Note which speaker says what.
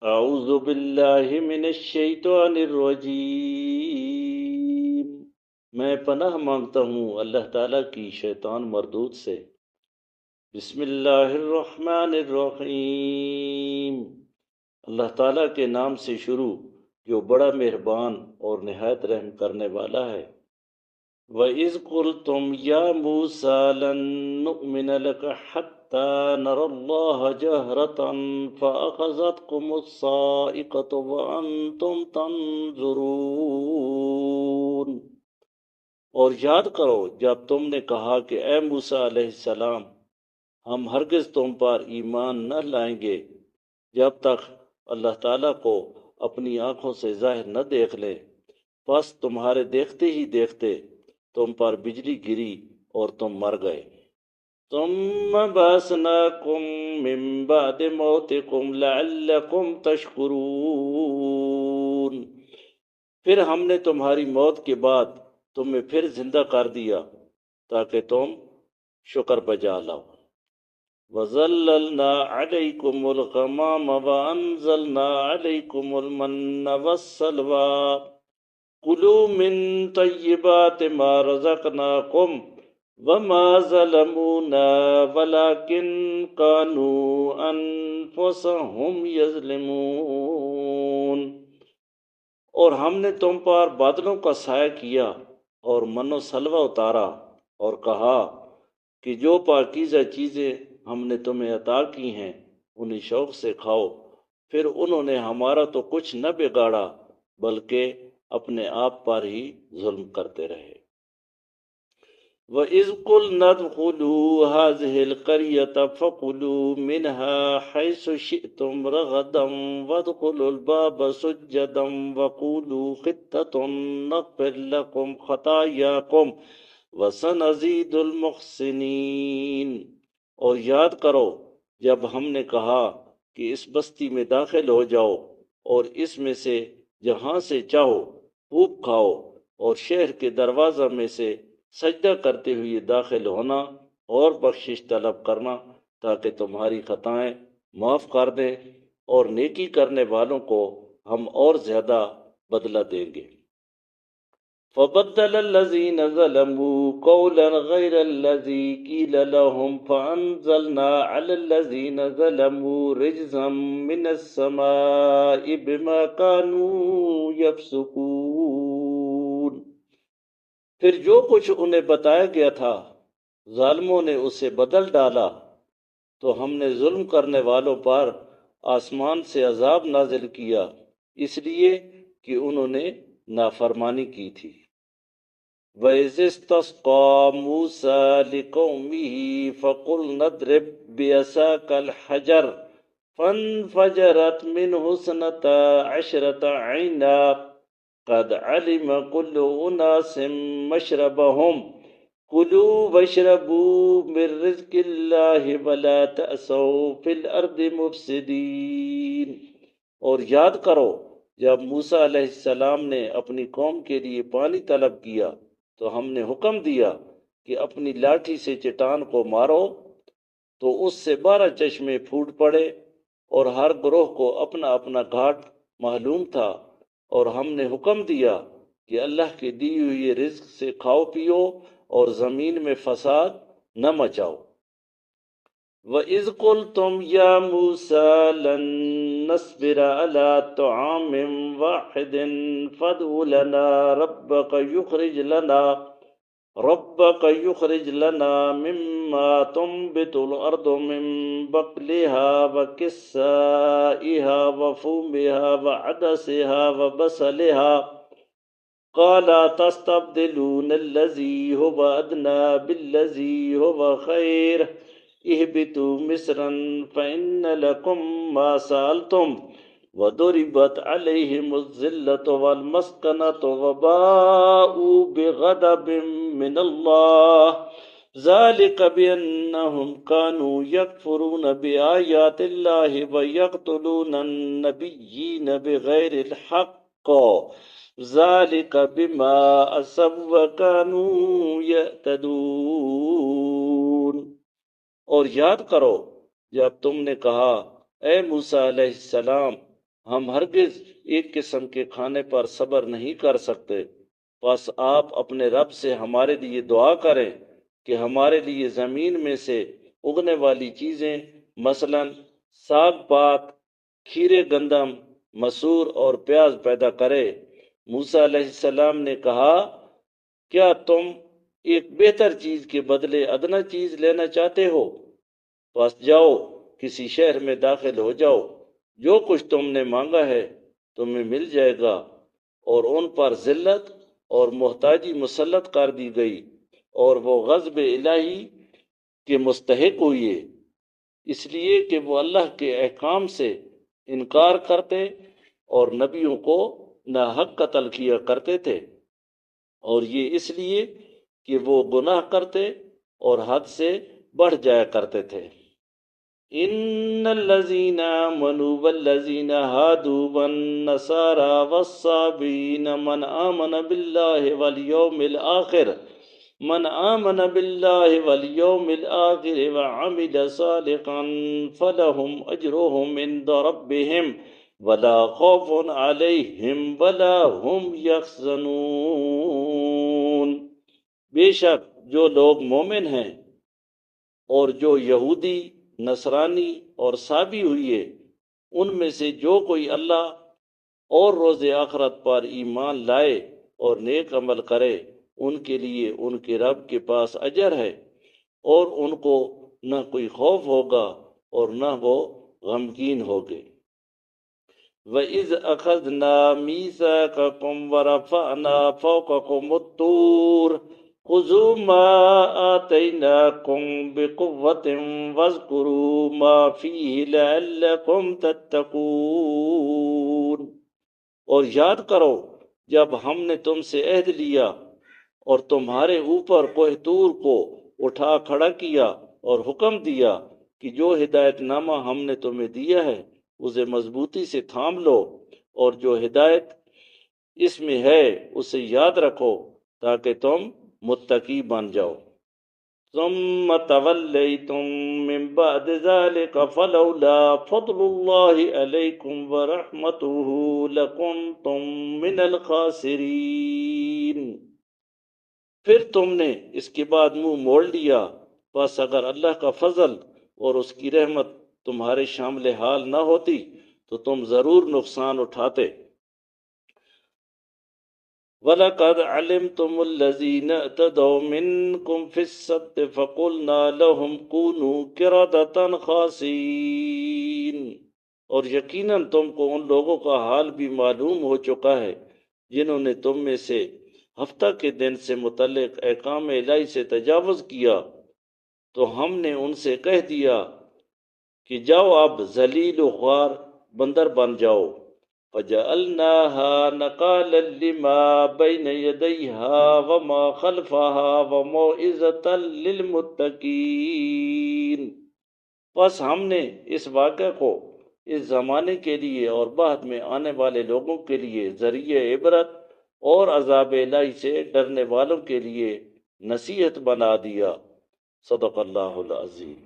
Speaker 1: اعوذ باللہ من الشیطان الرجیم۔ میں پناہ مانگتا ہوں اللہ تعالیٰ کی شیطان مردود سے۔ بسم اللہ الرحمن الرحیم۔ اللہ تعالیٰ کے نام سے شروع جو بڑا مہربان اور نہایت رحم کرنے والا ہے۔ وَإِذْ قُلْتُمْ يَا مُوسَىٰ لَن نُّؤْمِنَ لَكَ حَتَّىٰ نَرَى اللَّهَ جَهْرَةً فَأَخَذَتْكُمُ الصَّاعِقَةُ وَأَنتُمْ تَنظُرُونَ۔ اور یاد کرو جب تم نے کہا کہ اے موسیٰ علیہ السلام، ہم ہرگز تم پر ایمان نہ لائیں گے جب تک اللہ تعالیٰ کو اپنی آنکھوں سے ظاہر نہ دیکھ لیں۔ پس تمہارے دیکھتے ہی دیکھتے تم پر بجلی گری اور تم مر گئے۔ ثم بعثناکم من بعد موتکم لعلکم تشکرون۔ پھر ہم نے تمہاری موت کے بعد تمہیں پھر زندہ کر دیا تاکہ تم شکر بجا لاؤ۔ وَظَلَّلْنَا عَلَيْكُمُ الْغَمَامَ وَأَنزَلْنَا عَلَيْكُمُ الْمَنَّ وَالسَّلْوَىٰ كُلُوا مِن طَيِّبَاتِ مَا رَزَقْنَاكُمْ وَمَا ظَلَمُونَا وَلَٰكِن كَانُوا أَنفُسَهُمْ يَظْلِمُونَ۔ اور ہم نے تم پر بادلوں کا سایہ کیا اور من و سلوہ اتارا اور کہا کہ جو پاکیزہ چیزیں ہم نے تمہیں عطا کی ہیں انہیں شوق سے کھاؤ۔ پھر انہوں نے ہمارا تو کچھ نہ بگاڑا بلکہ اپنے آپ پر ہی ظلم کرتے رہے۔ وَإِذْ قُلْنَا ادْخُلُوا هَٰذِهِ الْقَرْيَةَ فَكُلُوا مِنْهَا حَيْثُ شِئْتُمْ رَغَدًا وَادْخُلُوا الْبَابَ سُجَّدًا وَقُولُوا حِطَّةٌ نَغْفِرْ لَكُمْ خَطَايَاكُمْ وَسَنَزِيدُ الْمُحْسِنِينَ۔ اور یاد کرو جب ہم نے کہا کہ اس بستی میں داخل ہو جاؤ اور اس میں سے جہاں سے چاہو خوب کھاؤ، اور شہر کے دروازہ میں سے سجدہ کرتے ہوئے داخل ہونا اور بخشش طلب کرنا تاکہ تمہاری خطائیں معاف کر دیں، اور نیکی کرنے والوں کو ہم اور زیادہ بدلہ دیں گے۔ فَبَدَّلَ الَّذِينَ ظَلَمُوا قَوْلًا غَيْرَ الَّذِي قِيلَ لَهُمْ فَأَنزَلْنَا عَلَى الَّذِينَ ظَلَمُوا رِجْزًا مِّنَ السَّمَاءِ بِمَا كَانُوا يَفْسُقُونَ۔ پھر جو کچھ انہیں بتایا گیا تھا ظالموں نے اسے بدل ڈالا، تو ہم نے ظلم کرنے والوں پر آسمان سے عذاب نازل کیا اس لیے کہ انہوں نے نافرمانی کی تھی۔ وَإِذِ اسْتَسْقَىٰ مُوسَىٰ لِقَوْمِهِ فَقُلْنَا اضْرِب بِّعَصَاكَ الْحَجَرَ فَانفَجَرَتْ مِنْهُ اثْنَتَا عَشْرَةَ عَيْنًا قَدْ عَلِمَ كُلُّ أُنَاسٍ مَّشْرَبَهُمْ كُلُوا وَاشْرَبُوا مِن رِّزْقِ اللَّهِ وَلَا تَأْسَوْا فِي الْأَرْضِ مُفْسِدِينَ۔ اور یاد کرو جب موسیٰ علیہ السلام نے اپنی قوم کے لیے پانی طلب کیا تو ہم نے حکم دیا کہ اپنی لاٹھی سے چٹان کو مارو، تو اس سے 12 چشمے پھوٹ پڑے، اور ہر گروہ کو اپنا اپنا گھاٹ معلوم تھا، اور ہم نے حکم دیا کہ اللہ کے دی ہوئی رزق سے کھاؤ پیو اور زمین میں فساد نہ مچاؤ۔ وَإِذْ قُلْتُمْ يَا مُوسَىٰ لَن نَّصْبِرَ عَلَىٰ طَعَامٍ وَاحِدٍ فَادْعُ لَنَا رَبَّكَ يُخْرِجْ لَنَا مِمَّا تُنبِتُ الْأَرْضُ مِن بَقْلِهَا وَكِسَّائِهَا وَفُومِهَا وَعَدَسِهَا وَبَصَلِهَا قَالَ تَسْتَبْدِلُونَ الَّذِي هُوَ أَدْنَىٰ بِالَّذِي هُوَ خَيْرٌ اهْبِطُوا مِصْرًا فَإِنَّ لَكُم مَّا سَأَلْتُمْ وَضُرِبَتْ عَلَيْهِمُ الذِّلَّةُ وَالْمَسْكَنَةُ وَبَاءُوا بِغَضَبٍ مِّنَ اللَّهِ ذَلِكَ بِأَنَّهُمْ كَانُوا يَكْفُرُونَ بِآيَاتِ اللَّهِ وَيَقْتُلُونَ النَّبِيِّينَ بِغَيْرِ الْحَقِّ ذَلِكَ بِمَا عَصَوا وَّكَانُوا يَعْتَدُونَ۔ اور یاد کرو جب تم نے کہا اے موسیٰ علیہ السلام، ہم ہرگز ایک قسم کے کھانے پر صبر نہیں کر سکتے، بس آپ اپنے رب سے ہمارے لیے دعا کریں کہ ہمارے لیے زمین میں سے اگنے والی چیزیں مثلاً ساگ پات، کھیرے گندم، مسور اور پیاز پیدا کرے۔ موسیٰ علیہ السلام نے کہا، کیا تم ایک بہتر چیز کے بدلے ادنی چیز لینا چاہتے ہو؟ بس جاؤ، کسی شہر میں داخل ہو جاؤ، جو کچھ تم نے مانگا ہے تمہیں مل جائے گا۔ اور ان پر ذلت اور محتاجی مسلط کر دی گئی، اور وہ غضب الہی کے مستحق ہوئے، اس لیے کہ وہ اللہ کے احکام سے انکار کرتے اور نبیوں کو ناحق قتل کیا کرتے تھے، اور یہ اس لیے کہ وہ گناہ کرتے اور حد سے بڑھ جایا کرتے تھے۔ ان الذين آمنوا والذين هادوا والنصارى والصابئين من آمن بالله واليوم الآخر وعمل صالحا فلهم أجرهم عند ربهم ولا خوف عليهم ولا هم يحزنون۔ بے شک جو لوگ مومن ہیں اور جو یہودی، نصرانی اور صابی ہوئے، ان میں سے جو کوئی اللہ اور روز آخرت پر ایمان لائے اور نیک عمل کرے، ان کے لیے ان کے رب کے پاس اجر ہے، اور ان کو نہ کوئی خوف ہوگا اور نہ وہ غمگین ہوگے۔ وَإِذْ أَخَذْنَا مِيثَاقَكُمْ وَرَفَعْنَا فَوْقَكُمُ الطُّورَ خُذُوا مَا آتَيْنَاكُمْ بِقُوَّةٍ وَاذْكُرُوا مَا فِيهِ لَعَلَّكُمْ تَتَّقُونَ۔ اور یاد کرو جب ہم نے تم سے عہد لیا اور تمہارے اوپر کوہ طور کو اٹھا کھڑا کیا اور حکم دیا کہ جو ہدایت نامہ ہم نے تمہیں دیا ہے اسے مضبوطی سے تھام لو، اور جو ہدایت اس میں ہے اسے یاد رکھو تاکہ تم متقی بن جاؤ۔ ثم تولیتم من بعد ذلك فلولا فضل اللہ علیکم ورحمتہ لکنتم من الخاسرین۔ پھر تم نے اس کے بعد منہ موڑ لیا، بس اگر اللہ کا فضل اور اس کی رحمت تمہارے شامل حال نہ ہوتی تو تم ضرور نقصان اٹھاتے۔ وَلَقَدْ عَلِمْتُمُ الَّذِينَ اعْتَدَوْا مِنْكُمْ فِي السَّبْتِ فَقُلْنَا لَهُمْ كُونُوا قِرَدَةً خَاسِئِينَ۔ اور یقیناً تم کو ان لوگوں کا حال بھی معلوم ہو چکا ہے جنہوں نے تم میں سے ہفتہ کے دن سے متعلق احکام الہی سے تجاوز کیا، تو ہم نے ان سے کہہ دیا کہ جاؤ اب ذلیل و خوار بندر بن جاؤ۔ فَجَعَلْنَاهَا نَقَالًا لِمَا بَيْنَ يَدَيْهَا وَمَا خَلْفَهَا وَمَوْعِظَةً لِلْمُتَّقِينَ۔ پس ہم نے اس واقعہ کو اس زمانے کے لیے اور بعد میں آنے والے لوگوں کے لیے ذریعہ عبرت اور عذاب الہی سے ڈرنے والوں کے لیے نصیحت بنا دیا۔ صدق اللہ العظیم۔